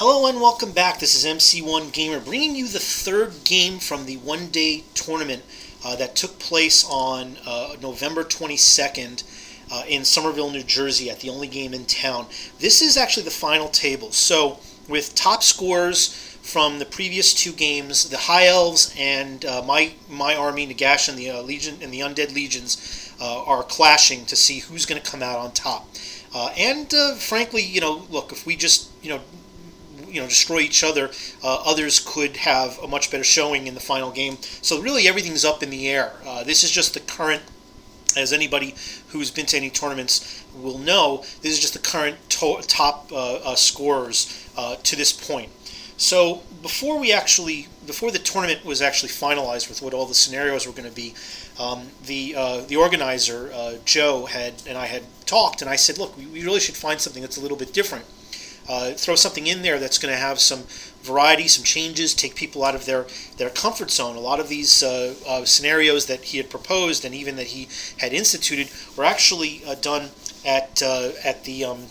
Hello and welcome back. This is MC1 Gamer bringing you the third game from the one-day tournament that took place on November 22nd in Sommerville, New Jersey at the only game in town. This is actually the final table. So with top scores from the previous two games, the High Elves and my army, Nagash and the Legion and the Undead Legions are clashing to see who's going to come out on top. Frankly, look, if we just, destroy each other, others could have a much better showing in the final game. So really everything's up in the air. This is just the current, as anybody who's been to any tournaments will know, this is just the current top scorers to this point. So before the tournament was actually finalized with what all the scenarios were going to be, the organizer, Joe, and I had talked, and I said, look, we really should find something that's a little bit different. Throw something in there that's going to have some variety, some changes, take people out of their comfort zone. A lot of these scenarios that he had proposed and even that he had instituted were actually done at the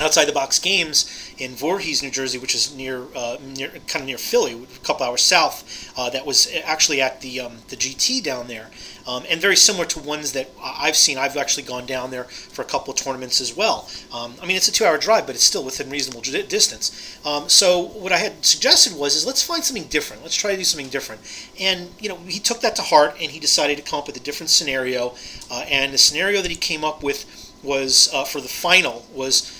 outside the box games in Voorhees, New Jersey, which is near Philly, a couple hours south. That was actually at the GT down there, and very similar to ones that I've seen. I've actually gone down there for a couple of tournaments as well. It's a 2-hour drive, but it's still within reasonable distance. So what I had suggested was let's find something different. Let's try to do something different. And he took that to heart, and he decided to come up with a different scenario. And the scenario that he came up with was for the final was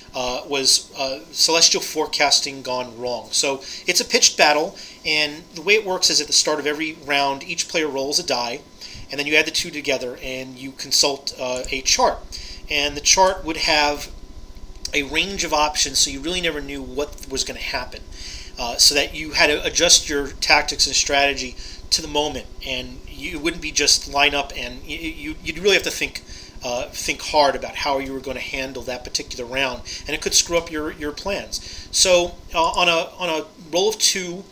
celestial forecasting gone wrong. So it's a pitched battle, and the way it works is at the start of every round, each player rolls a die, and then you add the two together, and you consult a chart. And the chart would have a range of options, so you really never knew what was going to happen. So that you had to adjust your tactics and strategy to the moment, and you wouldn't be just line up, and you'd really have to think hard about how you were going to handle that particular round, and it could screw up your plans. So on a roll of 2,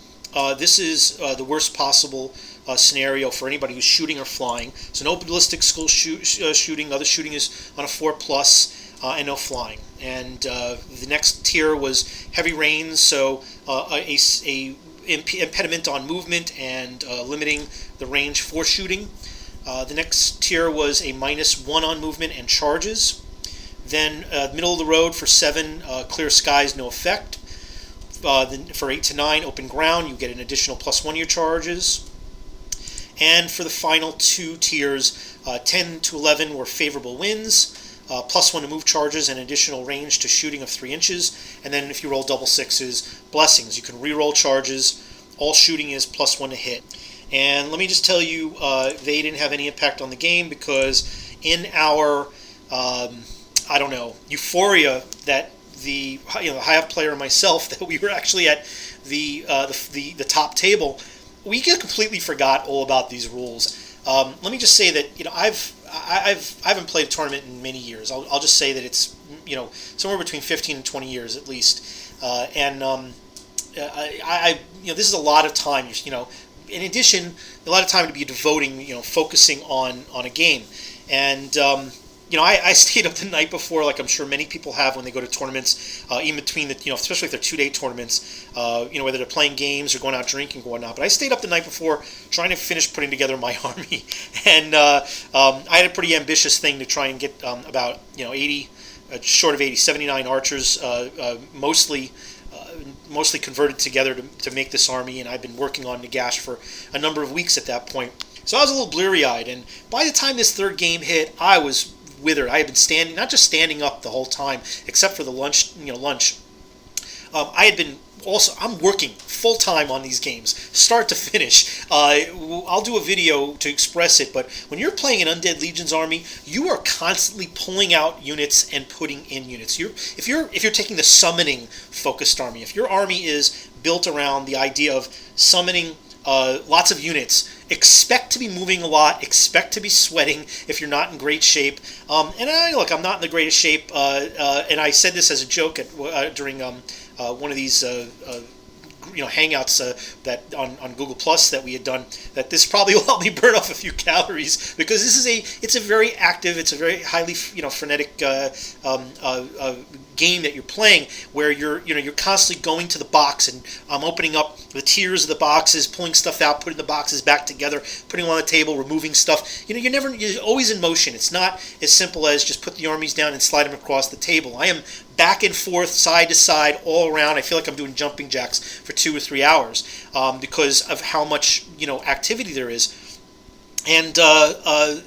this is the worst possible scenario for anybody who's shooting or flying. So no ballistic skill shooting. Other shooting is on a 4+, and no flying. And the next tier was heavy rain, so a impediment on movement and limiting the range for shooting. The next tier was a -1 on movement and charges. Then middle of the road for 7, clear skies, no effect. Then for 8 to 9, open ground, you get an additional +1 your charges. And for the final 2 tiers, 10 to 11 were favorable winds, +1 to move charges, and additional range to shooting of 3 inches. And then if you roll double 6s, blessings. You can re-roll charges. All shooting is +1 to hit. And let me just tell you, they didn't have any impact on the game because in our, euphoria that the high-up player and myself, that we were actually at the top table, we completely forgot all about these rules. Let me just say that I haven't played a tournament in many years. I'll just say that it's somewhere between 15 and 20 years at least, this is a lot of time. In addition, a lot of time to be devoting, focusing on a game. And, I stayed up the night before, like I'm sure many people have when they go to tournaments, in between especially if they're 2-day tournaments, whether they're playing games or going out drinking or whatnot. But I stayed up the night before trying to finish putting together my army. And I had a pretty ambitious thing to try and get about, 80, short of 80, 79 archers, mostly converted together to make this army, and I've been working on Nagash for a number of weeks at that point. So I was a little bleary-eyed, and by the time this third game hit, I was withered. I had been not just standing up the whole time, except for the lunch. I had been I'm working full-time on these games, start to finish. I'll do a video to express it, but when you're playing an Undead Legion's army, you are constantly pulling out units and putting in units. If you're taking the summoning focused army, if your army is built around the idea of summoning lots of units, expect to be moving a lot, expect to be sweating if you're not in great shape. Look, I'm not in the greatest shape, and I said this as a joke during one of these hangouts that on Google Plus that we had done, that this probably will help me burn off a few calories, because it's a very active, it's a very highly frenetic game that you're playing, where you're constantly going to the box and opening up the tiers of the boxes, pulling stuff out, putting the boxes back together, putting them on the table, removing stuff. You're always in motion. It's not as simple as just put the armies down and slide them across the table. I am back and forth, side to side, all around. I feel like I'm doing jumping jacks for 2 or 3 hours because of how much activity there is. And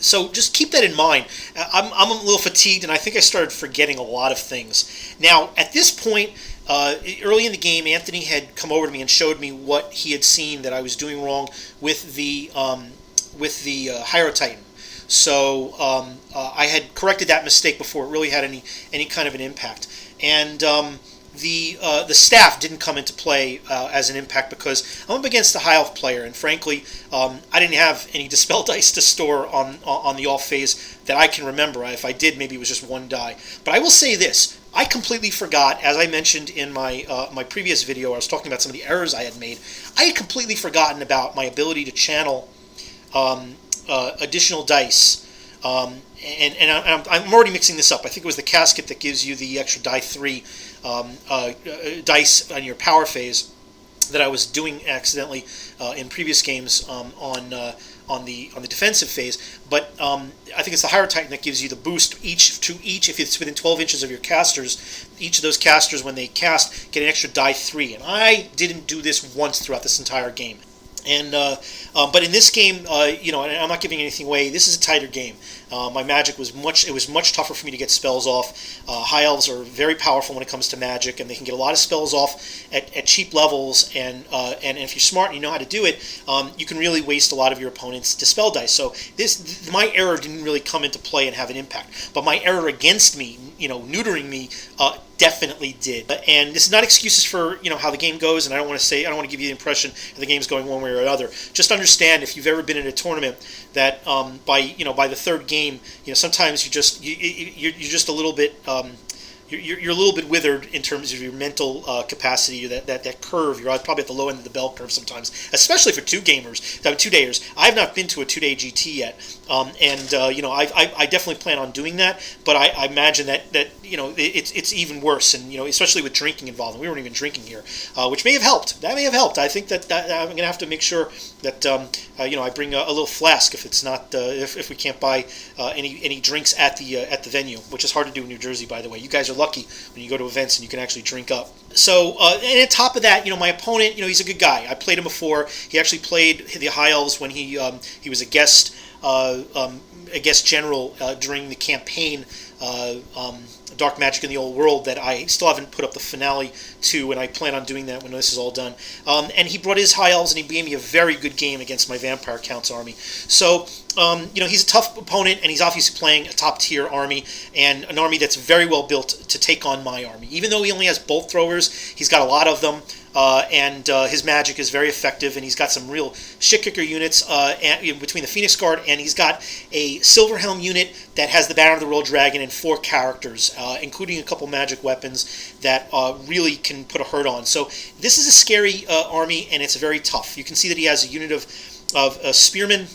so just keep that in mind. I'm a little fatigued, and I think I started forgetting a lot of things. Now, at this point, early in the game, Anthony had come over to me and showed me what he had seen that I was doing wrong with the Hydro Titan. So I had corrected that mistake before it really had any kind of an impact. And the staff didn't come into play as an impact, because I'm up against a high elf player, and frankly, I didn't have any dispel dice to store on the off phase that I can remember. If I did, maybe it was just 1 die. But I will say this: I completely forgot, as I mentioned in my my previous video, I was talking about some of the errors I had made. I had completely forgotten about my ability to channel additional dice. And I'm already mixing this up. I think it was the casket that gives you the extra die 3 dice on your power phase that I was doing accidentally in previous games on the defensive phase. But I think it's the Hydro Titan that gives you the boost to each. If it's within 12 inches of your casters, each of those casters, when they cast, get an extra die 3. And I didn't do this once throughout this entire game. And but in this game, and I'm not giving anything away, this is a tighter game. My magic was much tougher for me to get spells off. High elves are very powerful when it comes to magic, and they can get a lot of spells off at cheap levels. And if you're smart and you know how to do it, you can really waste a lot of your opponent's dispel dice. So my error didn't really come into play and have an impact, but my error against me, neutering me, definitely did. And this is not excuses for how the game goes, and I don't want to give you the impression that the game's going one way or another. Just understand, if you've ever been in a tournament, that by the third game, sometimes you're just a little bit you're a little bit withered in terms of your mental capacity. That curve, you're probably at the low end of the bell curve sometimes, especially for 2-dayers. I have not been to a 2-day GT yet, I definitely plan on doing that. But I imagine that it's even worse, and especially with drinking involved. And we weren't even drinking here, which may have helped. That may have helped. I think that I'm going to have to make sure that I bring a little flask if it's not if we can't buy any drinks at the venue, which is hard to do in New Jersey, by the way. You guys are lucky when you go to events and you can actually drink up. So, and on top of that, my opponent, he's a good guy. I played him before. He actually played the High Elves when he was a guest general during the campaign, Dark Magic in the Old World, that I still haven't put up the finale to, and I plan on doing that when this is all done. And he brought his High Elves, and he gave me a very good game against my Vampire Count's army. So, he's a tough opponent, and he's obviously playing a top-tier army, and an army that's very well built to take on my army. Even though he only has bolt throwers, he's got a lot of them. And his magic is very effective, and he's got some real shit-kicker units between the Phoenix Guard, and he's got a Silverhelm unit that has the Banner of the Royal Dragon and 4 characters, including a couple magic weapons that really can put a hurt on. So this is a scary army, and it's very tough. You can see that he has a unit of spearmen.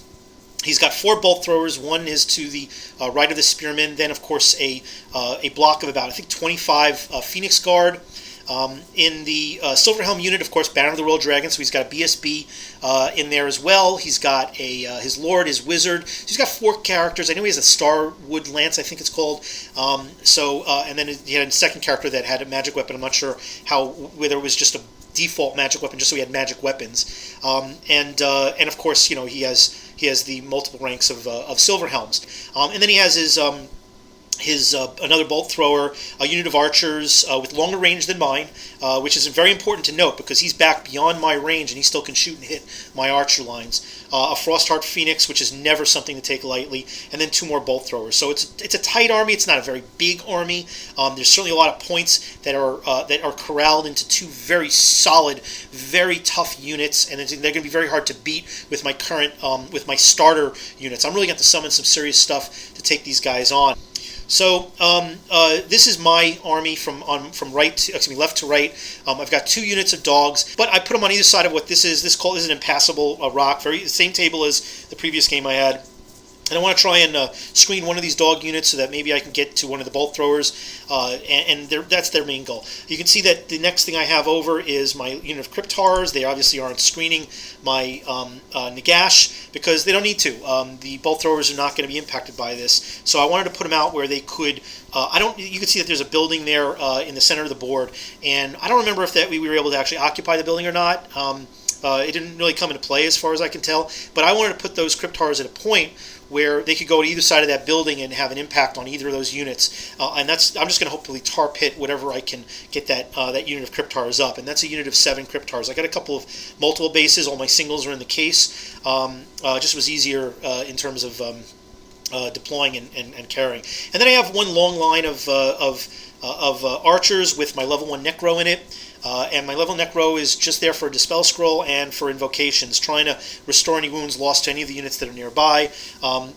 He's got 4 bolt throwers. One is to the right of the spearmen. Then, of course, a block of about, I think, 25 Phoenix Guard. In the Silverhelm unit, of course, Banner of the Royal Dragon, so he's got a BSB in there as well. He's got his Lord, his Wizard. So he's got 4 characters. I know he has a Starwood Lance, I think it's called. And then he had a second character that had a magic weapon. I'm not sure whether it was just a default magic weapon, just so he had magic weapons. And of course, he has the multiple ranks of Silverhelms. And then he has his another bolt thrower, a unit of archers with longer range than mine, which is very important to note because he's back beyond my range and he still can shoot and hit my archer lines. A Frostheart Phoenix, which is never something to take lightly, and then 2 more bolt throwers. So it's a tight army. It's not a very big army. There's certainly a lot of points that are corralled into 2 very solid, very tough units, and they're going to be very hard to beat with my current with my starter units. I'm really going to have to summon some serious stuff to take these guys on. So this is my army from left to right. I've got 2 units of dogs, but I put them on either side of what this is. This is an impassable rock, same table as the previous game I had. And I want to try and screen one of these dog units so that maybe I can get to one of the bolt throwers, and that's their main goal. You can see that the next thing I have over is my unit of crypt horrors. They obviously aren't screening my Nagash because they don't need to. The bolt throwers are not going to be impacted by this, so I wanted to put them out where they could. You can see that there's a building there in the center of the board, and I don't remember if we were able to actually occupy the building or not. It didn't really come into play as far as I can tell, but I wanted to put those crypt horrors at a point where they could go to either side of that building and have an impact on either of those units. And I'm just going to hopefully tar pit whatever I can get that unit of Cryptars up. And that's a unit of 7 Cryptars. I got a couple of multiple bases. All my singles are in the case. Just was easier in terms of deploying and carrying. And then I have one long line of archers with my level 1 Necro in it. And my level Necro is just there for a Dispel Scroll and for invocations, trying to restore any wounds lost to any of the units that are nearby.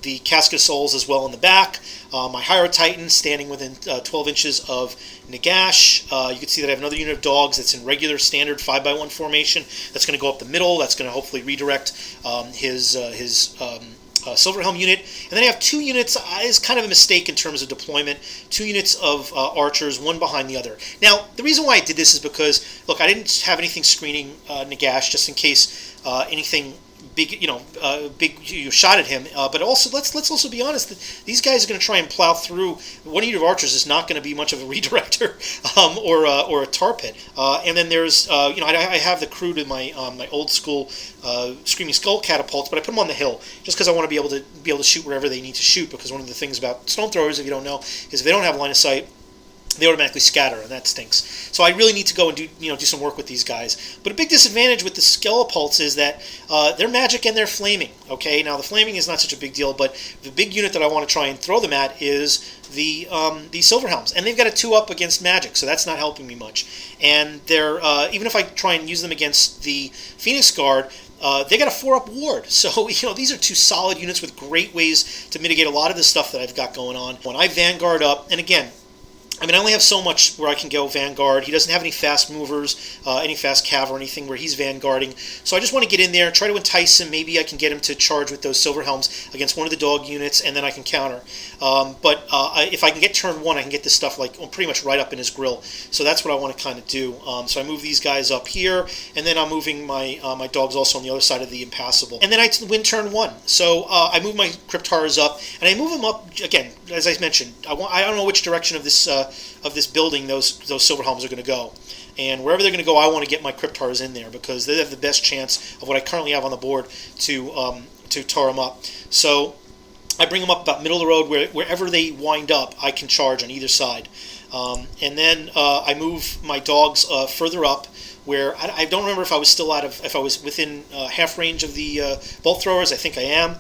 The Casket of Souls as well in the back. My Hydro Titan standing within 12 inches of Nagash. You can see that I have another unit of dogs that's in regular standard 5x1 formation. That's going to go up the middle. That's going to hopefully redirect his Silverhelm unit. And then I have 2 units, is kind of a mistake in terms of deployment, 2 units of archers, one behind the other. Now, the reason why I did this is because, look, I didn't have anything screening Nagash just in case anything big, you shot at him. But also, let's also be honest. These guys are going to try and plow through. One of your archers is not going to be much of a redirector or a tar pit. And then there's, I have the crew to my old school Screaming Skull catapults, but I put them on the hill just because I want to be able to shoot wherever they need to shoot. Because one of the things about stone throwers, if you don't know, is if they don't have line of sight, they automatically scatter, and that stinks. So I really need to go and do some work with these guys. But a big disadvantage with the Skelepults is that they're magic and they're flaming. Okay, now the flaming is not such a big deal, but the big unit that I want to try and throw them at is the Silverhelms, and they've got a 2-up against magic, so that's not helping me much. And they're even if I try and use them against the Phoenix Guard, they got a 4-up ward. So, these are 2 solid units with great ways to mitigate a lot of the stuff that I've got going on. When I Vanguard up, and again, I only have so much where I can go Vanguard. He doesn't have any fast movers, any fast cav or anything where he's Vanguarding. So I just want to get in there, try to entice him. Maybe I can get him to charge with those Silverhelms against one of the dog units, and then I can counter. But if I can get turn 1, I can get this stuff pretty much right up in his grill. So that's what I want to kind of do. So I move these guys up here, and then I'm moving my dogs also on the other side of the impassable. And then I win turn 1. So I move my Cryptars up, and I move them up, again, as I mentioned, I don't know which direction of this building those Silverhelms are going to go. And wherever they're going to go, I want to get my Cryptars in there because they have the best chance of what I currently have on the board to tar them up. So I bring them up about middle of the road. Wherever they wind up, I can charge on either side. And then I move my dogs further up where I don't remember if I was within half range of the bolt throwers. I think I am.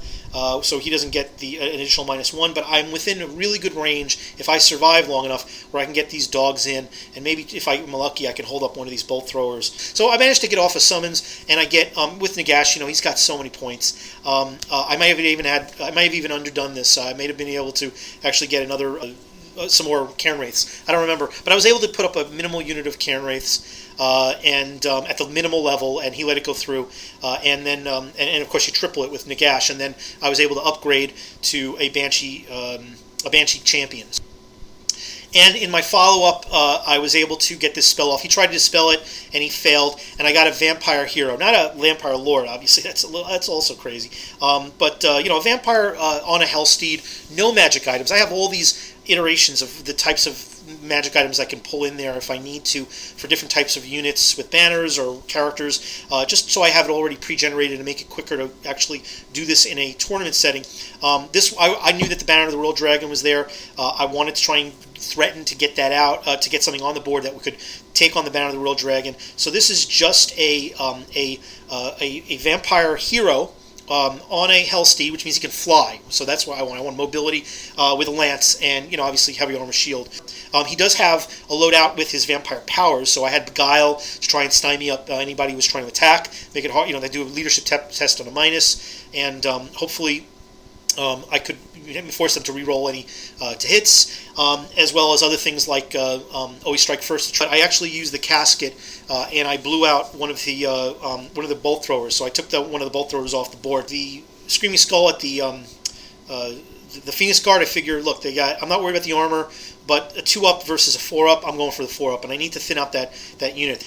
So he doesn't get the additional -1, but I'm within a really good range if I survive long enough where I can get these dogs in, and maybe if I'm lucky I can hold up one of these bolt throwers. So I managed to get off a summons, and I get with Nagash, he's got so many points. I might have even underdone this. I may have been able to actually get some more Cairn Wraiths. I don't remember, but I was able to put up a minimal unit of Cairn Wraiths. And at the minimal level, and he let it go through, and then and of course you triple it with Nagash, and then I was able to upgrade to a Banshee champion. And in my follow-up, I was able to get this spell off. He tried to dispel it, and he failed. And I got a Vampire Hero, not a Vampire Lord. Obviously, that's also crazy. But a Vampire on a Hellsteed, no magic items. I have all these iterations of the types of magic items I can pull in there if I need to for different types of units with banners or characters, just so I have it already pre-generated and make it quicker to actually do this in a tournament setting. I knew that the Banner of the World Dragon was there. I wanted to try and threaten to get that out, to get something on the board that we could take on the Banner of the World Dragon. So this is just a Vampire Hero on a Hellsteed, which means he can fly. So that's what I want. I want mobility with a lance and, obviously heavy armor shield. He does have a loadout with his vampire powers, so I had Beguile to try and stymie up anybody who was trying to attack, make it hard. They do a leadership test on a minus, and hopefully I could force them to re-roll any to hits, as well as other things like always strike first. I actually used the casket, and I blew out one of the bolt throwers. So I took one of the bolt throwers off the board. The Screaming Skull at the Phoenix Guard, I figure, look, I'm not worried about the armor, but a 2-up versus a 4-up, I'm going for the 4-up, and I need to thin out that unit.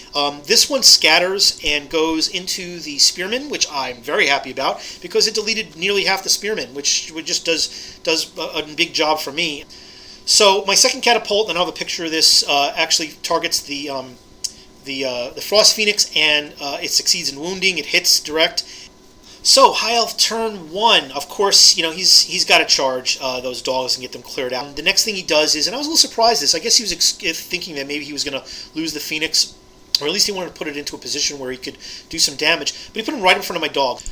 This one scatters and goes into the Spearman, which I'm very happy about, because it deleted nearly half the Spearman, which just does a big job for me. So my second catapult, and I have a picture of this, actually targets the Frost Phoenix, and it succeeds in wounding. It hits direct. So, High Elf turn 1, of course, he's got to charge those dogs and get them cleared out. The next thing he does is, and I was a little surprised at this, I guess he was thinking that maybe he was going to lose the Phoenix, or at least he wanted to put it into a position where he could do some damage, but he put him right in front of my dog.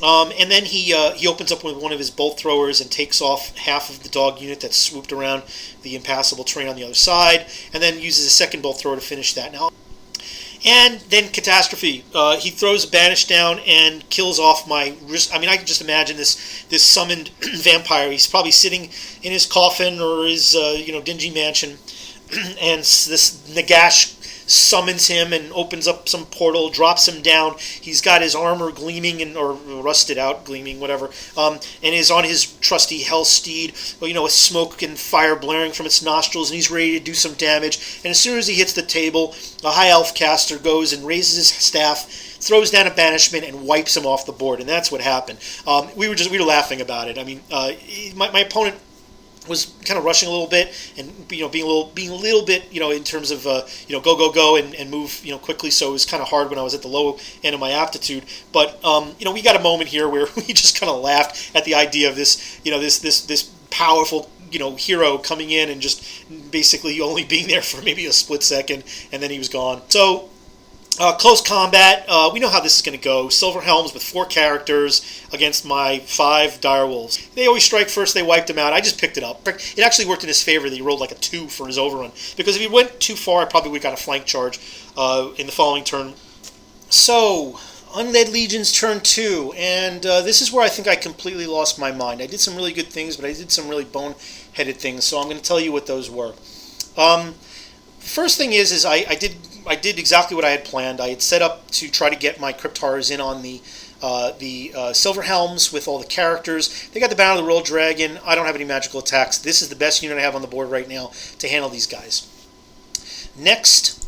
And then he opens up with one of his bolt throwers and takes off half of the dog unit that's swooped around the impassable terrain on the other side, and then uses a second bolt thrower to finish that. Now, and then Catastrophe. He throws a banish down and kills off my wrist. I mean, I can just imagine this summoned vampire. He's probably sitting in his coffin or his dingy mansion, and this Nagash summons him and opens up some portal, drops him down. He's got his armor gleaming or rusted out, gleaming, whatever, and is on his trusty hell steed, with smoke and fire blaring from its nostrils, and he's ready to do some damage. And as soon as he hits the table, a High Elf caster goes and raises his staff, throws down a banishment, and wipes him off the board. And that's what happened. We were laughing about it. I mean, my opponent was kind of rushing a little bit, and being a little bit in terms of go and move quickly. So it was kind of hard when I was at the low end of my aptitude. But we got a moment here where we just kind of laughed at the idea of this this powerful hero coming in and just basically only being there for maybe a split second, and then he was gone. So. Close combat, we know how this is going to go. Silver Helms with 4 characters against my 5 Direwolves. They always strike first, they wiped him out. I just picked it up. It actually worked in his favor that he rolled like a 2 for his overrun, because if he went too far, I probably would have got a flank charge in the following turn. So, Undead Legion's turn 2, and this is where I think I completely lost my mind. I did some really good things, but I did some really boneheaded things, so I'm going to tell you what those were. First thing is I did exactly what I had planned. I had set up to try to get my Crypt Horrors in on the Silver Helms with all the characters. They got the Banner of the Royal Dragon. I don't have any magical attacks. This is the best unit I have on the board right now to handle these guys. Next,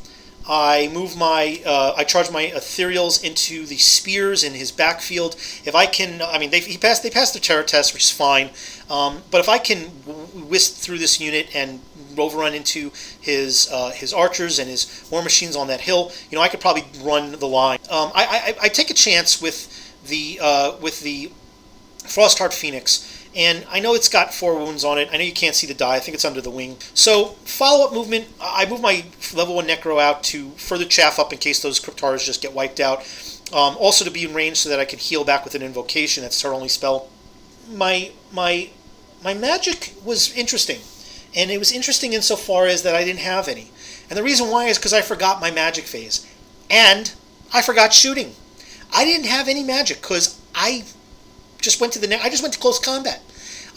I move I charge my Ethereals into the spears in his backfield. If I can, they passed the terror test, which is fine. But if I can whisk through this unit and overrun into his archers and his war machines on that hill, I could probably run the line. I take a chance with the Frostheart Phoenix. And I know it's got 4 wounds on it. I know you can't see the die. I think it's under the wing. So, follow-up movement. I move my level 1 Necro out to further chaff up in case those Crypt Horrors just get wiped out. Also to be in range so that I can heal back with an invocation. That's her only spell. My magic was interesting. And it was interesting insofar as that I didn't have any. And the reason why is because I forgot my magic phase. And I forgot shooting. I didn't have any magic because I just went to close combat.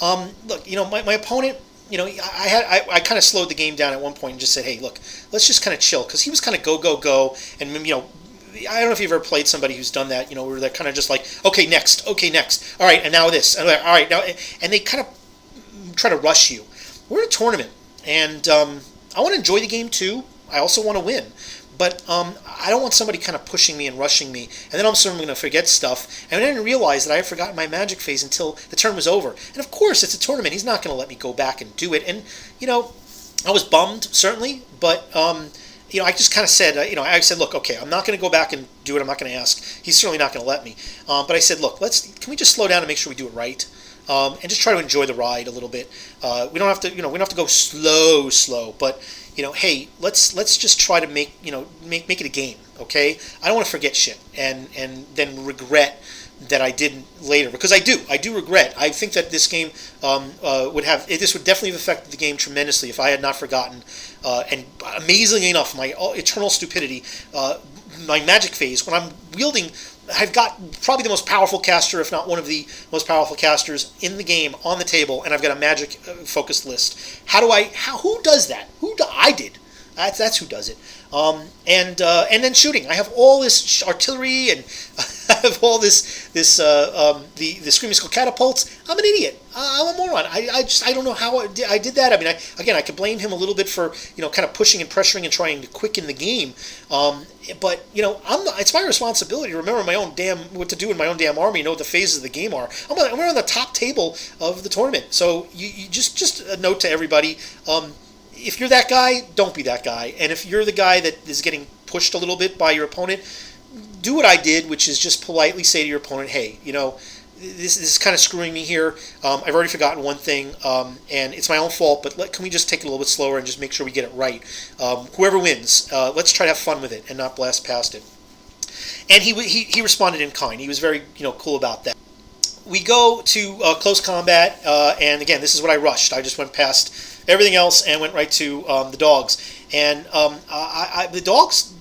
Look, my opponent, I kind of slowed the game down at one point and just said, hey, look, let's just kind of chill, because he was kind of go, and I don't know if you've ever played somebody who's done that, where they're kind of just like, okay, next, all right, and now this, all right, now, and they kind of try to rush you. We're in a tournament, and I want to enjoy the game too. I also want to win. But I don't want somebody kind of pushing me and rushing me, and then I'm certainly going to forget stuff. And I didn't realize that I had forgotten my magic phase until the turn was over. And of course, it's a tournament. He's not going to let me go back and do it. And, I was bummed, certainly, but, I just kind of said, I said, look, okay, I'm not going to go back and do it. I'm not going to ask. He's certainly not going to let me. But I said, look, can we just slow down and make sure we do it right? And just try to enjoy the ride a little bit. We don't have to, we don't have to go slow, but hey, let's just try to make it a game, okay? I don't want to forget shit and then regret that I didn't later, because I do regret. I think that this game would definitely have affected the game tremendously if I had not forgotten. And amazingly enough, my eternal stupidity, my magic phase, when I'm wielding I've got probably the most powerful caster, if not one of the most powerful casters in the game on the table, and I've got a magic focused list. Who does that? I did. That's who does it. And then shooting. I have all this artillery, and I have all the Screaming Skull catapults. I'm an idiot. I'm a moron. I don't know how I did that. I mean, I could blame him a little bit for kind of pushing and pressuring and trying to quicken the game. But it's my responsibility to remember what to do in my own damn army, know what the phases of the game are. We're on the top table of the tournament, so you just a note to everybody. If you're that guy, don't be that guy. And if you're the guy that is getting pushed a little bit by your opponent, do what I did, which is just politely say to your opponent, hey, this is kind of screwing me here. I've already forgotten one thing, and it's my own fault, but can we just take it a little bit slower and just make sure we get it right? Whoever wins, let's try to have fun with it and not blast past it. And he responded in kind. He was very cool about that. We go to close combat, and again, this is what I rushed. I just went past everything else and went right to the dogs. And the dogs,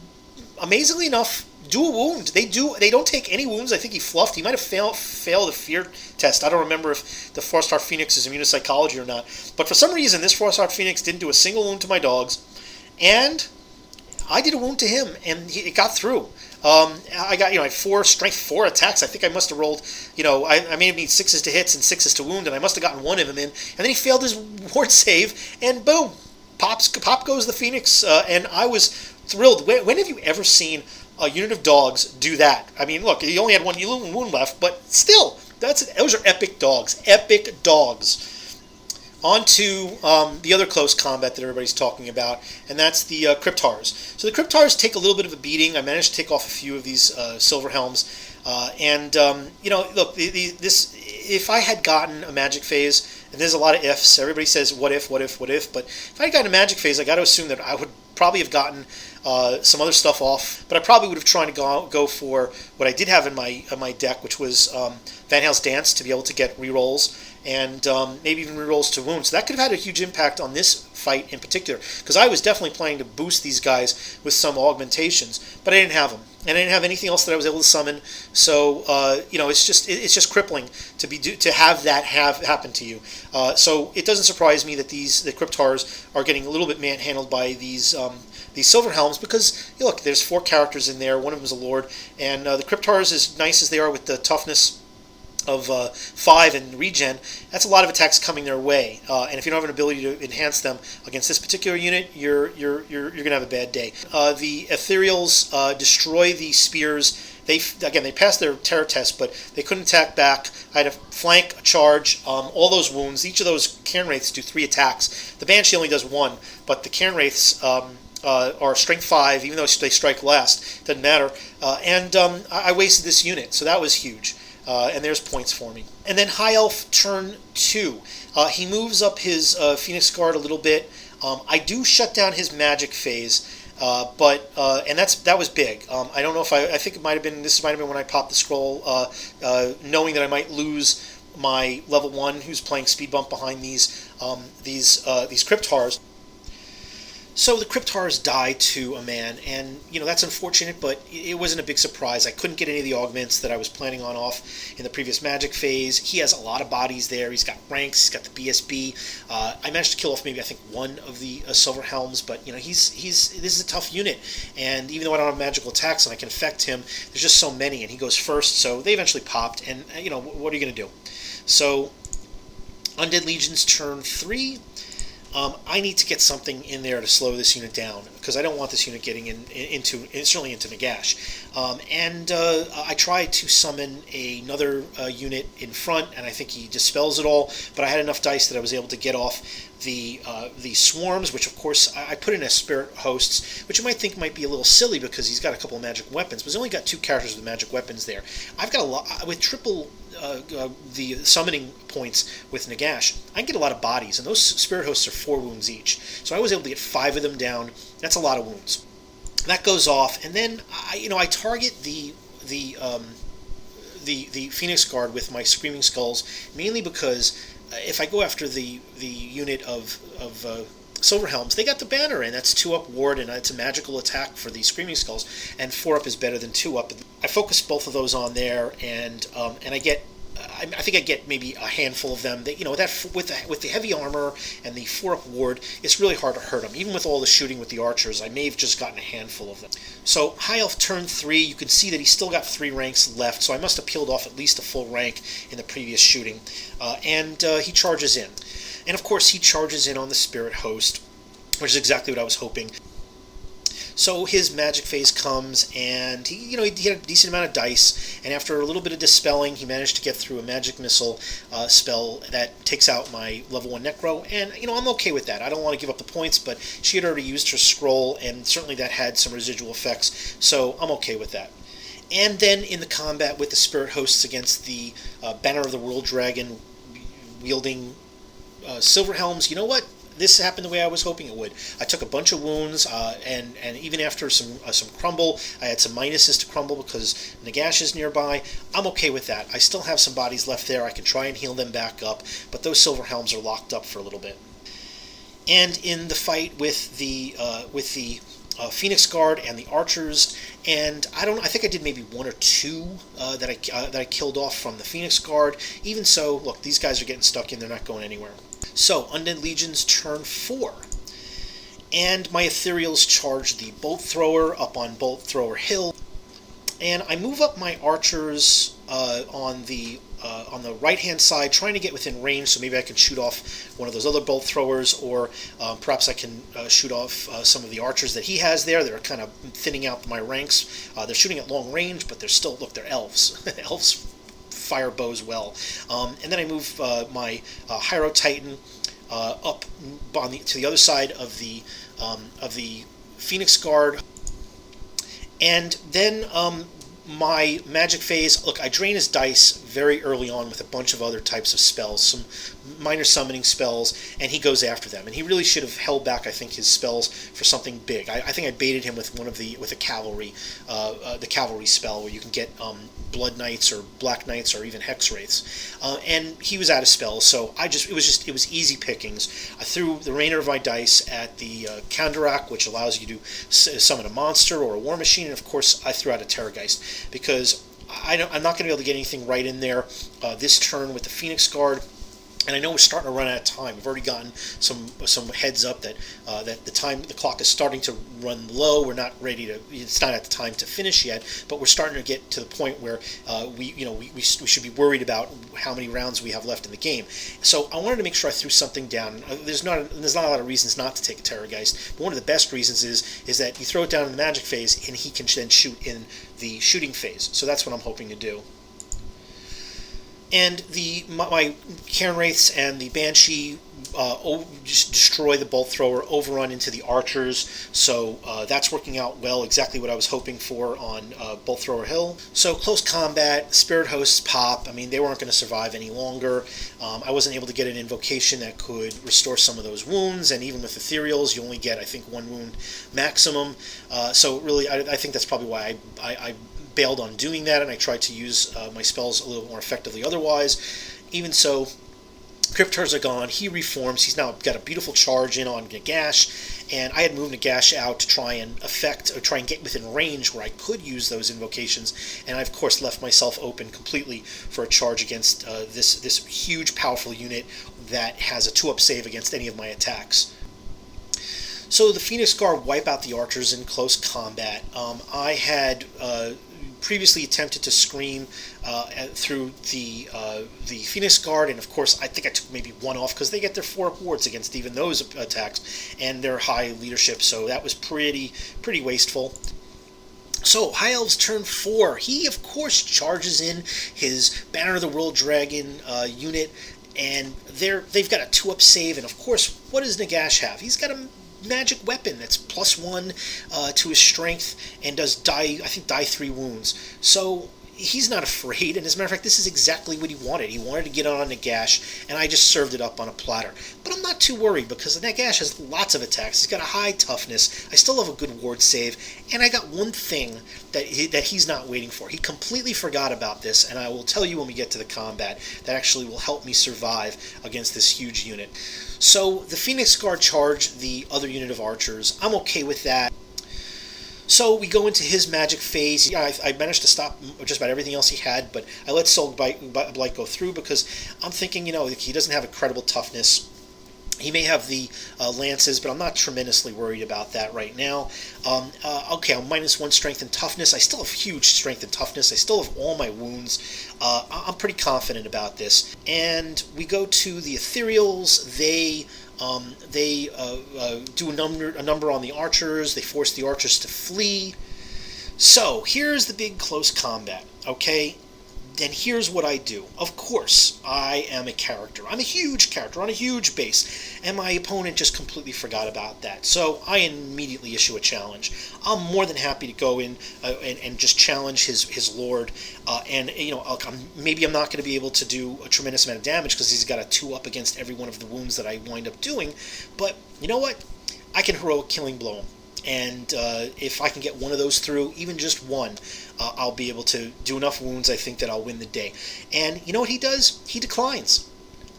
amazingly enough, do a wound. They don't take any wounds. I think he fluffed. He might have failed a fear test. I don't remember if the 4-star Phoenix is immune to psychology or not. But for some reason, this 4-star Phoenix didn't do a single wound to my dogs. And I did a wound to him, and it got through. I got, I had 4 strength 4 attacks. I think I must have rolled, I may have needed 6s to hits and 6s to wound, and I must have gotten one of them in. And then he failed his ward save, and boom, pop goes the Phoenix, and I was thrilled. When have you ever seen a unit of dogs do that? I mean, look, he only had one wound left, but still, those are epic dogs. Epic dogs. On to the other close combat that everybody's talking about, and that's the Cryptars. So the Cryptars take a little bit of a beating. I managed to take off a few of these Silver Helms. Look, if I had gotten a magic phase, and there's a lot of ifs, everybody says what if, but if I had gotten a magic phase, I got to assume that I would probably have gotten some other stuff off, but I probably would have tried to go for what I did have in my deck, which was Van Hale's Dance, to be able to get rerolls, and maybe even rerolls to wounds. So that could have had a huge impact on this fight in particular, because I was definitely planning to boost these guys with some augmentations, but I didn't have them, and I didn't have anything else that I was able to summon. So it's just crippling to have that happen to you. So it doesn't surprise me that the Cryptars are getting a little bit manhandled by these Silver Helms, because look, there's 4 characters in there. One of them is a Lord, and the Cryptars, as nice as they are with the toughness of 5 and regen, that's a lot of attacks coming their way, and if you don't have an ability to enhance them against this particular unit, you're gonna have a bad day. The Ethereals destroy the spears. They passed their terror test, but they couldn't attack back. I had a flank, a charge, all those wounds. Each of those Cairn Wraiths do 3 attacks. The Banshee only does 1, but the Cairn Wraiths are strength 5, even though they strike last. Doesn't matter. I wasted this unit, so that was huge. And there's points for me. And then High Elf turn 2. He moves up his Phoenix Guard a little bit. I do shut down his magic phase, but that was big. I don't know if I think this might have been when I popped the scroll, knowing that I might lose my level 1 who's playing speed bump behind these Cryptars. So the Cryptars die to a man, and that's unfortunate, but it wasn't a big surprise. I couldn't get any of the augments that I was planning on off in the previous magic phase. He has a lot of bodies there. He's got ranks. He's got the BSB. I managed to kill off maybe I think 1 of the Silver Helms, but this is a tough unit, and even though I don't have magical attacks and I can affect him, there's just so many, and he goes first. So they eventually popped, and what are you going to do? So Undead Legion's turn 3. I need to get something in there to slow this unit down, because I don't want this unit getting certainly into Nagash. I tried to summon another unit in front, and I think he dispels it all, but I had enough dice that I was able to get off the swarms, which of course I put in as spirit hosts, which you might think might be a little silly because he's got a couple of magic weapons, but he's only got 2 characters with magic weapons there. I've got a lot with triple the summoning points with Nagash. I can get a lot of bodies, and those spirit hosts are 4 wounds each, so I was able to get 5 of them down. That's a lot of wounds. That goes off, and then I target the Phoenix Guard with my Screaming Skulls, mainly because if I go after the unit of Silverhelms, they got the banner in. That's 2-up ward, and it's a magical attack for the Screaming Skulls, and 4-up is better than 2-up. I focus both of those on there, and I get. I think I get maybe a handful of them. That, with the heavy armor and the 4-up ward, it's really hard to hurt them. Even with all the shooting with the archers, I may have just gotten a handful of them. So High Elf turn 3, you can see that he's still got 3 ranks left. So I must have peeled off at least a full rank in the previous shooting, and he charges in. And of course, he charges in on the Spirit Host, which is exactly what I was hoping. So his magic phase comes, and he had a decent amount of dice, and after a little bit of dispelling, he managed to get through a magic missile spell that takes out my level 1 Necro, and I'm okay with that. I don't want to give up the points, but she had already used her scroll, and certainly that had some residual effects, so I'm okay with that. And then in the combat with the Spirit Hosts against the Banner of the World Dragon wielding Silverhelms, you know what? This happened the way I was hoping it would. I took a bunch of wounds, and even after some crumble, I had some minuses to crumble because Nagash is nearby. I'm okay with that. I still have some bodies left there. I can try and heal them back up, but those Silverhelms are locked up for a little bit. And in the fight with the Phoenix Guard and the archers, and I think I did maybe 1 or 2 that I killed off from the Phoenix Guard. Even so, look, these guys are getting stuck in. They're not going anywhere. So, Undead Legion's turn 4. And my Ethereals charge the Bolt Thrower up on Bolt Thrower Hill. And I move up my archers on the right-hand side, trying to get within range, so maybe I can shoot off one of those other bolt throwers, or perhaps I can shoot off some of the archers that he has there. They're kind of thinning out my ranks. They're shooting at long range, but they're still, look, they're elves. Elves fire bows well. And then I move my Hyro Titan up to the other side of the Phoenix Guard, and then my magic phase, look, I drain his dice very early on with a bunch of other types of spells, some minor summoning spells, and he goes after them. And he really should have held back, I think, his spells for something big. I think I baited him with a cavalry, the cavalry spell, where you can get Blood Knights or Black Knights or even Hex Wraiths. And he was out of spells, so it was easy pickings. I threw the remainder of my dice at the Counterattack, which allows you to summon a monster or a war machine, and of course I threw out a Terrorgeist, because I'm not going to be able to get anything right in there this turn with the Phoenix Guard. And I know we're starting to run out of time. We've already gotten some heads up that the clock is starting to run low. We're not ready to. It's not at the time to finish yet, but we're starting to get to the point where we should be worried about how many rounds we have left in the game. So I wanted to make sure I threw something down. There's not a lot of reasons not to take a Terrorgeist, but one of the best reasons is that you throw it down in the magic phase and he can then shoot in the shooting phase. So that's what I'm hoping to do. And my Cairn Wraiths and the Banshee just destroy the Bolt Thrower, overrun into the archers, so that's working out well, exactly what I was hoping for on Bolt Thrower Hill. So close combat, Spirit Hosts pop. I mean, they weren't going to survive any longer. I wasn't able to get an invocation that could restore some of those wounds, and even with Ethereals, you only get, I think, 1 wound maximum. So really, I think that's probably why I bailed on doing that, and I tried to use my spells a little more effectively otherwise. Even so, Cryptars are gone. He reforms. He's now got a beautiful charge in on Nagash, and I had moved Nagash out to try and get within range where I could use those invocations, and I of course left myself open completely for a charge against this huge, powerful unit that has a 2-up save against any of my attacks. So the Phoenix Guard wipe out the archers in close combat. I had previously attempted to scream through the Phoenix Guard, and of course I think I took maybe 1 off because they get their 4-up wards against even those attacks, and their high leadership, so that was pretty wasteful. So, High Elves turn 4. He, of course, charges in his Banner of the World Dragon unit, and they've got a 2-up save, and of course, what does Nagash have? He's got a magic weapon that's +1 to his strength and does die 3 wounds. So he's not afraid, and as a matter of fact, this is exactly what he wanted. He wanted to get on Nagash, and I just served it up on a platter. But I'm not too worried, because Nagash has lots of attacks. He's got a high toughness. I still have a good ward save, and I got one thing that he's not waiting for. He completely forgot about this, and I will tell you when we get to the combat that actually will help me survive against this huge unit. So the Phoenix Guard charge the other unit of archers. I'm okay with that. So we go into his magic phase. Yeah, I managed to stop just about everything else he had, but I let Soul Blight go through because I'm thinking, he doesn't have incredible toughness. He may have the lances, but I'm not tremendously worried about that right now. Okay, I'm -1 strength and toughness. I still have huge strength and toughness. I still have all my wounds. I'm pretty confident about this. And we go to the Ethereals. They do a number on the archers. They force the archers to flee. So here's the big close combat, okay? And here's what I do. Of course, I am a character. I'm a huge character on a huge base, and my opponent just completely forgot about that. So I immediately issue a challenge. I'm more than happy to go in and just challenge his lord. Maybe I'm not going to be able to do a tremendous amount of damage because he's got a 2-up against every one of the wounds that I wind up doing. But you know what? I can heroic killing blow him. And if I can get one of those through, even just one, I'll be able to do enough wounds, I think, that I'll win the day. And you know what he does? He declines.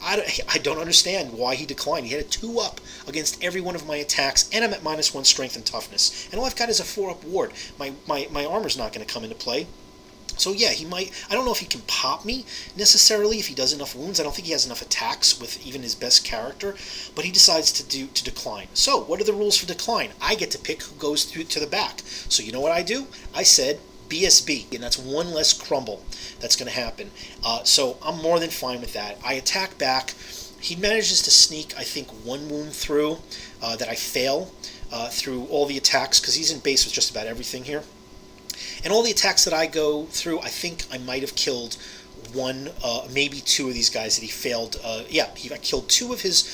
I don't understand why he declined. He had a 2-up against every one of my attacks, and I'm at -1 strength and toughness. And all I've got is a 4-up ward. My armor's not going to come into play. So yeah, he might. I don't know if he can pop me necessarily if he does enough wounds. I don't think he has enough attacks with even his best character, but he decides to decline. So what are the rules for decline? I get to pick who goes through to the back. So you know what I do? I said BSB, and that's one less crumble that's going to happen. So I'm more than fine with that. I attack back. He manages to sneak, I think, 1 wound through that I fail through all the attacks because he's in base with just about everything here. And all the attacks that I go through, I think I might have killed 1, maybe 2 of these guys that he failed. I killed 2 of his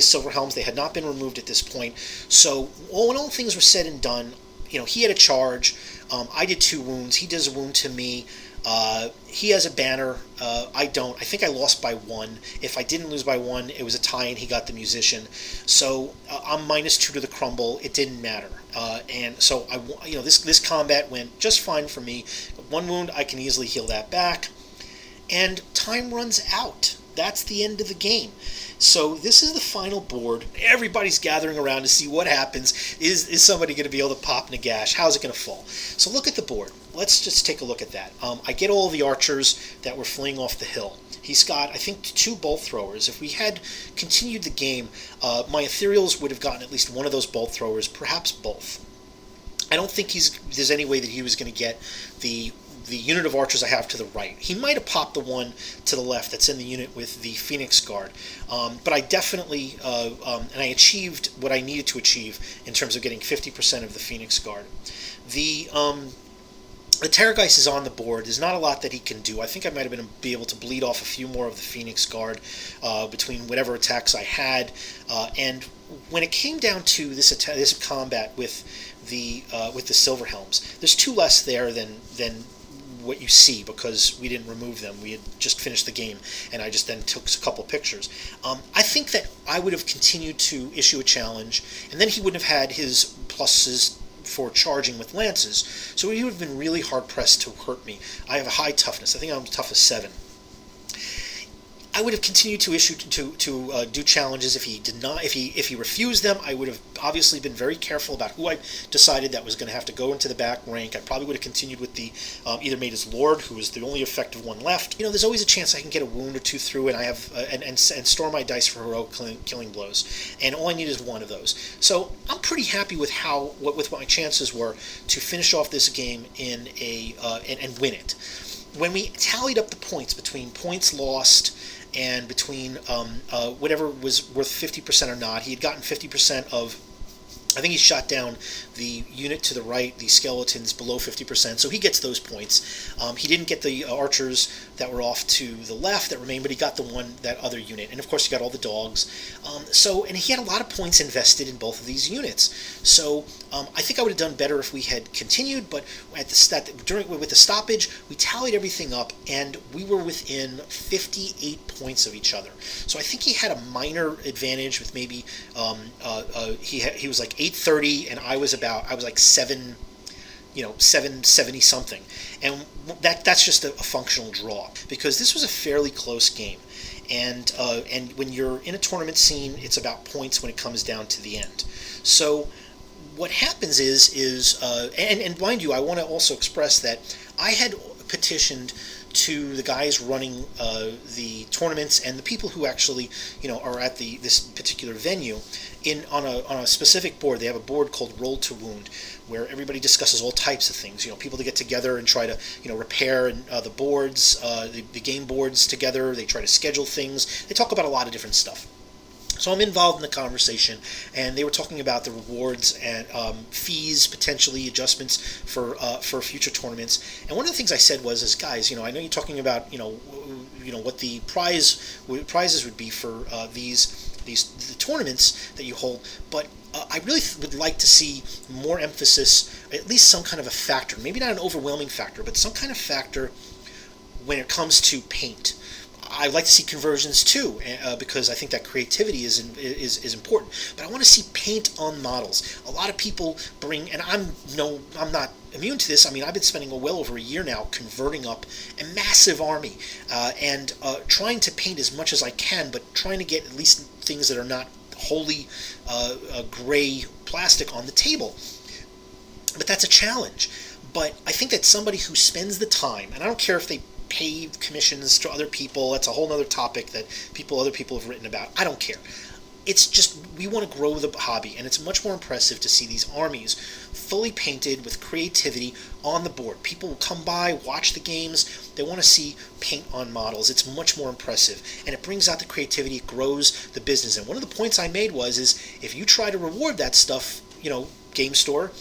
Silver Helms. They had not been removed at this point. So when all things were said and done, he had a charge. I did 2 wounds. He does a wound to me. He has a banner. I don't. I think I lost by 1. If I didn't lose by 1, it was a tie and he got the musician. So I'm -2 to the crumble. It didn't matter. And so this combat went just fine for me. 1 wound, I can easily heal that back. And time runs out. That's the end of the game. So this is the final board. Everybody's gathering around to see what happens. Is somebody going to be able to pop Nagash? How's it going to fall? So look at the board. Let's just take a look at that. I get all the archers that were fleeing off the hill. He's got, I think, 2 bolt throwers. If we had continued the game, my Ethereals would have gotten at least one of those bolt throwers, perhaps both. I don't think there's any way that he was going to get the unit of archers I have to the right. He might have popped the one to the left that's in the unit with the Phoenix Guard. But I definitely, and I achieved what I needed to achieve in terms of getting 50% of the Phoenix Guard. The Terrorgeist is on the board. There's not a lot that he can do. I think I might have be able to bleed off a few more of the Phoenix Guard between whatever attacks I had. And when it came down to this combat with the Silver Helms, there's 2 less there than what you see because we didn't remove them. We had just finished the game, and I just then took a couple pictures. I think that I would have continued to issue a challenge, and then he wouldn't have had his pluses for charging with lances, so he would have been really hard-pressed to hurt me. I have a high toughness. I think I'm tough as 7. I would have continued to issue to do challenges if he did not. If he refused them, I would have obviously been very careful about who I decided that was going to have to go into the back rank. I probably would have continued with the either made his Lord, who is the only effective one left. There's always a chance I can get a wound or 2 through, and I have and store my dice for heroic killing blows. And all I need is 1 of those. So I'm pretty happy with what my chances were to finish off this game in and win it. When we tallied up the points between points lost and between whatever was worth 50% or not, he had gotten 50% of I think he shot down the unit to the right, the skeletons below 50%, so he gets those points. He didn't get the archers that were off to the left that remained, but he got that other unit. And of course, he got all the dogs. And he had a lot of points invested in both of these units. So I think I would have done better if we had continued, but with the stoppage, we tallied everything up, and we were within 58 points of each other. So I think he had a minor advantage with maybe he was like 830, and I was like 770 something, and that's just a functional draw, because this was a fairly close game, and when you're in a tournament scene, it's about points when it comes down to the end. So what happens is and mind you, I want to also express that I had petitioned to the guys running the tournaments and the people who actually are at this particular venue on a specific board. They have a board called Roll to Wound, where everybody discusses all types of things. People to get together and try to repair the boards, the game boards together. They try to schedule things. They talk about a lot of different stuff. So I'm involved in the conversation, and they were talking about the rewards and fees, potentially adjustments for future tournaments. And one of the things I said was, guys, I know you're talking about what the prizes would be for the tournaments that you hold, but I really would like to see more emphasis, at least some kind of a factor, maybe not an overwhelming factor, but some kind of factor when it comes to paint. I'd like to see conversions too, because I think that creativity is important. But I want to see paint on models. A lot of people bring, and I'm not immune to this. I mean, I've been spending well over a year now converting up a massive army and trying to paint as much as I can, but trying to get at least things that are not wholly gray plastic on the table. But that's a challenge. But I think that somebody who spends the time, and I don't care if they pay commissions to other people, that's a whole other topic that other people have written about. I don't care. It's just, we want to grow the hobby, and it's much more impressive to see these armies fully painted with creativity on the board. People will come by, watch the games, they want to see paint on models. It's much more impressive, and it brings out the creativity, it grows the business. And one of the points I made was if you try to reward that stuff, game store,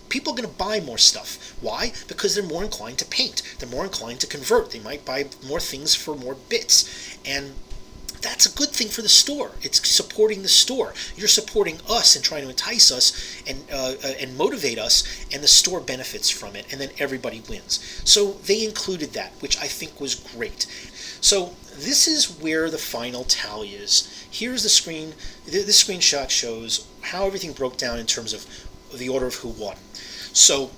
people are going to buy more stuff. Why? Because they're more inclined to paint. They're more inclined to convert. They might buy more things for more bits. And that's a good thing for the store. It's supporting the store. You're supporting us and trying to entice us and motivate us, and the store benefits from it, and then everybody wins. So they included that, which I think was great. So this is where the final tally is. Here's the screen. This screenshot shows how everything broke down in terms of the order of who won. So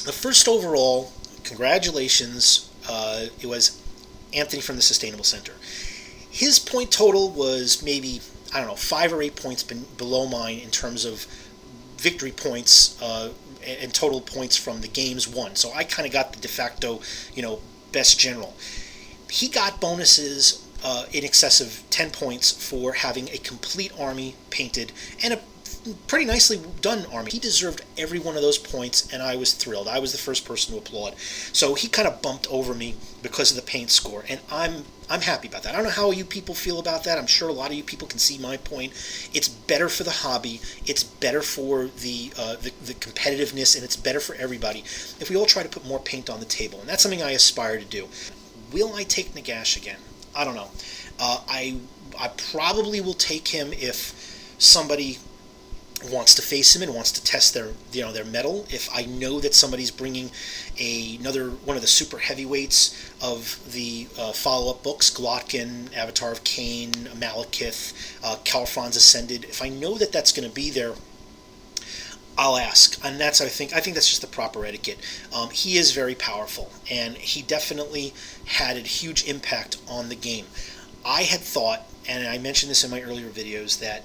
the first overall, congratulations, it was Anthony from the Sustainable Center. His point total was maybe, 5 or 8 points below mine in terms of victory points and total points from the games won. So I kind of got the de facto, best general. He got bonuses in excess of 10 points for having a complete army painted and a pretty nicely done army. He deserved every one of those points, and I was thrilled. I was the first person to applaud. So he kind of bumped over me because of the paint score, and I'm happy about that. I don't know how you people feel about that. I'm sure a lot of you people can see my point. It's better for the hobby. It's better for the competitiveness, and it's better for everybody if we all try to put more paint on the table, and that's something I aspire to do. Will I take Nagash again? I don't know. I probably will take him if somebody wants to face him and wants to test their mettle. If I know that somebody's bringing another one of the super heavyweights of the follow-up books, Glotkin, Avatar of Cain, Malekith, Califron's Ascended, if I know that that's going to be there, I'll ask, and I think that's just the proper etiquette. He is very powerful, and he definitely had a huge impact on the game. I had thought, and I mentioned this in my earlier videos, that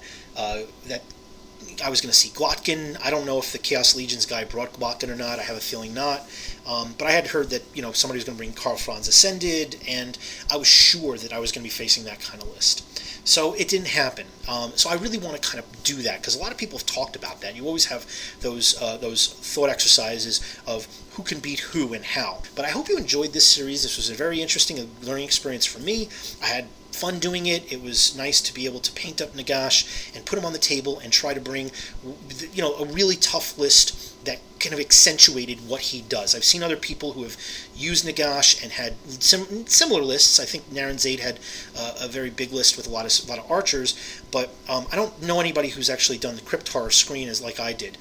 I was going to see Glotkin. I don't know if the Chaos Legions guy brought Glotkin or not. I have a feeling not. But I had heard that somebody was going to bring Califron's Ascended, and I was sure that I was going to be facing that kind of list. So it didn't happen. So I really want to kind of do that, because a lot of people have talked about that. You always have those thought exercises of who can beat who and how. But I hope you enjoyed this series. This was a very interesting learning experience for me. I had fun doing it. It was nice to be able to paint up Nagash and put him on the table and try to bring, a really tough list that kind of accentuated what he does. I've seen other people who have used Nagash and had similar lists. I think Naren Zaid had a very big list with a lot of archers, but I don't know anybody who's actually done the Crypt Horror screen as like I did.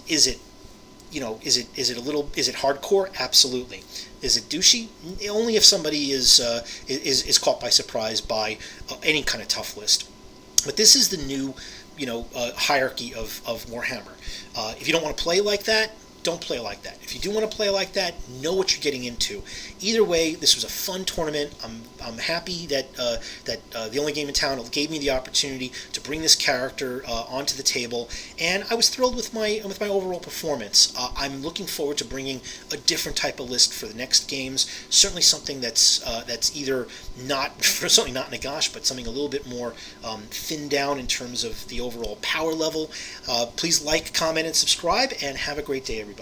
Is it hardcore? Absolutely. Is it douchey? Only if somebody is caught by surprise by any kind of tough list. But this is the new, hierarchy of Warhammer. If you don't want to play like that, don't play like that. If you do want to play like that, know what you're getting into. Either way, this was a fun tournament. I'm happy that the only game in town gave me the opportunity to bring this character onto the table, and I was thrilled with my overall performance. I'm looking forward to bringing a different type of list for the next games. Certainly something that's either certainly not Nagash, but something a little bit more thinned down in terms of the overall power level. Please like, comment, and subscribe, and have a great day, everybody.